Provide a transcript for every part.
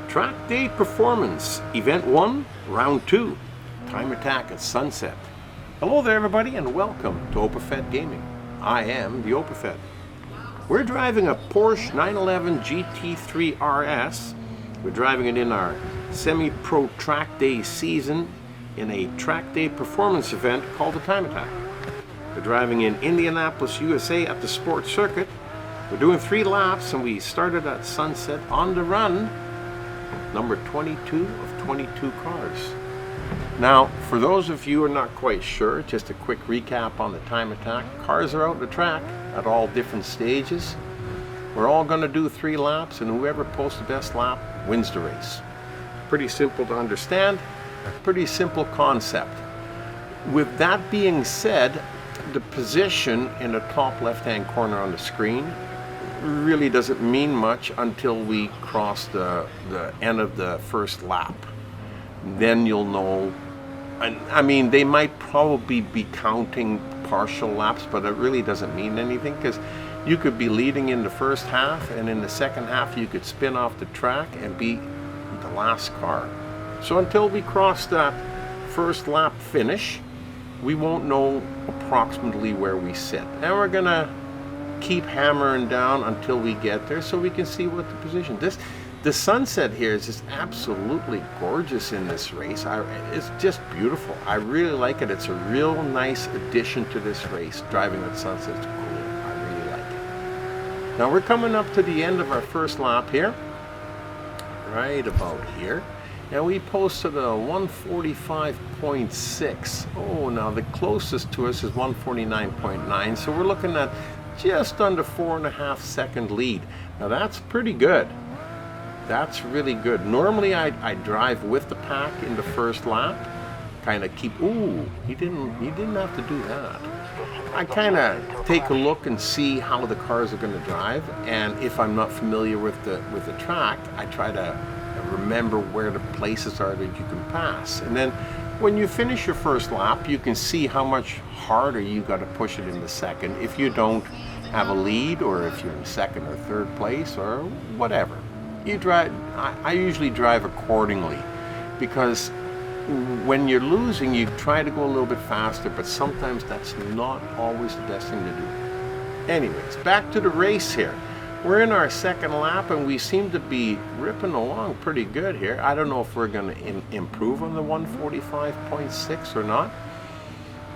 Track Day Performance, Event 1, Round 2, Time Attack at Sunset. Hello there everybody and welcome to OpenFed Gaming. I am the OpenFed. We're driving a Porsche 911 GT3 RS. We're driving it in our semi-pro track day season in a track day performance event called the Time Attack. We're driving in Indianapolis, USA at the sports circuit. We're doing 3 laps and we started at sunset on the run, number 22 of 22 cars. Now, for those of you who are not quite sure, just a quick recap on the Time Attack. Cars are out the track at all different stages. We're all going to do 3 laps and whoever posts the best lap wins the race. Pretty simple to understand, pretty simple concept. With that being said, the position in the top left-hand corner on the screen really doesn't mean much until we cross the end of the first lap. Then you'll know. I mean, they might probably be counting partial laps, but it really doesn't mean anything because you could be leading in the first half and in the second half you could spin off the track and be the last car. So until we cross that first lap finish, we won't know approximately where we sit. And we're gonna keep hammering down until we get there so we can see what the position. The sunset here is just absolutely gorgeous in this race. It's just beautiful. I really like it. It's a real nice addition to this race. Driving at sunset is cool. I really like it. Now we're coming up to the end of our first lap here. Right about here. And we posted a 145.6. Oh, now the closest to us is 149.9. So we're looking at just under 4.5 second lead. Now that's pretty good. That's really good. Normally I drive with the pack in the first lap, kind of keep. Ooh, he didn't have to do that. I kind of take a look and see how the cars are going to drive, and if I'm not familiar with the track, I try to remember where the places are that you can pass. And then when you finish your first lap, you can see how much harder you got to push it in the second if you don't have a lead, or if you're in second or third place or whatever. You drive. I usually drive accordingly because when you're losing, you try to go a little bit faster, but sometimes that's not always the best thing to do. Anyways, back to the race here. We're in our second lap and we seem to be ripping along pretty good here. I don't know if we're going to improve on the 145.6 or not,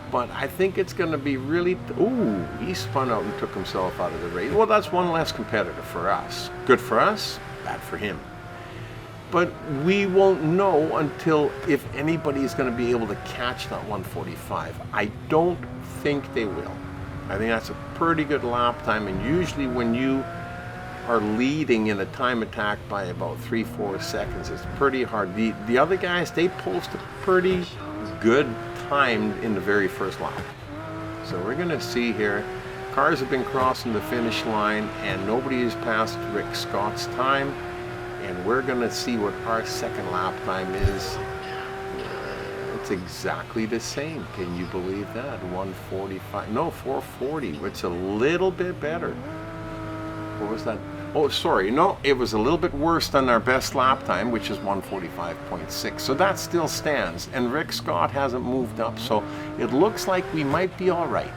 but I think it's going to be really. Ooh, he spun out and took himself out of the race. Well, that's one less competitor for us. Good for us, bad for him. But we won't know until if anybody's going to be able to catch that 145. I don't think they will. I think that's a pretty good lap time, and usually when you are leading in a time attack by about 3-4 seconds, it's pretty hard. The other guys, they post a pretty good time in the very first lap. So we're going to see here. Cars have been crossing the finish line and nobody has passed Rick Scott's time, and we're going to see what our second lap time is. It's exactly the same. Can you believe that? 145, no, 440. It's a little bit better. What was that? Oh, sorry, no, it was a little bit worse than our best lap time, which is 145.6. So that still stands, and Rick Scott hasn't moved up, so it looks like we might be all right.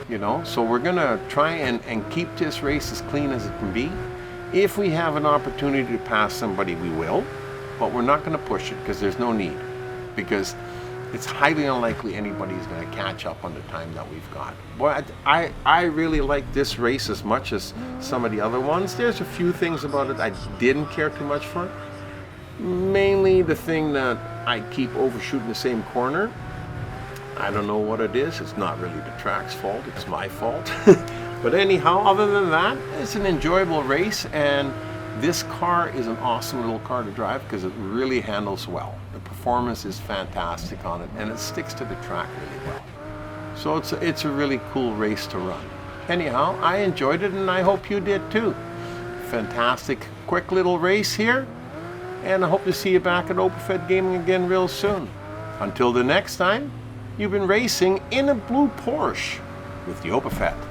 You know, so we're gonna try and keep this race as clean as it can be. If we have an opportunity to pass somebody, we will, but we're not gonna push it because there's no need, because it's highly unlikely anybody's going to catch up on the time that we've got. But I really like this race as much as some of the other ones. There's a few things about it I didn't care too much for. Mainly the thing that I keep overshooting the same corner. I don't know what it is. It's not really the track's fault. It's my fault. But anyhow, other than that, it's an enjoyable race, and this car is an awesome little car to drive because it really handles well. The performance is fantastic on it, and it sticks to the track really well. So it's a really cool race to run. Anyhow, I enjoyed it, and I hope you did too. Fantastic, quick little race here, and I hope to see you back at OpenFed Gaming again real soon. Until the next time, you've been racing in a blue Porsche with the OpenFed.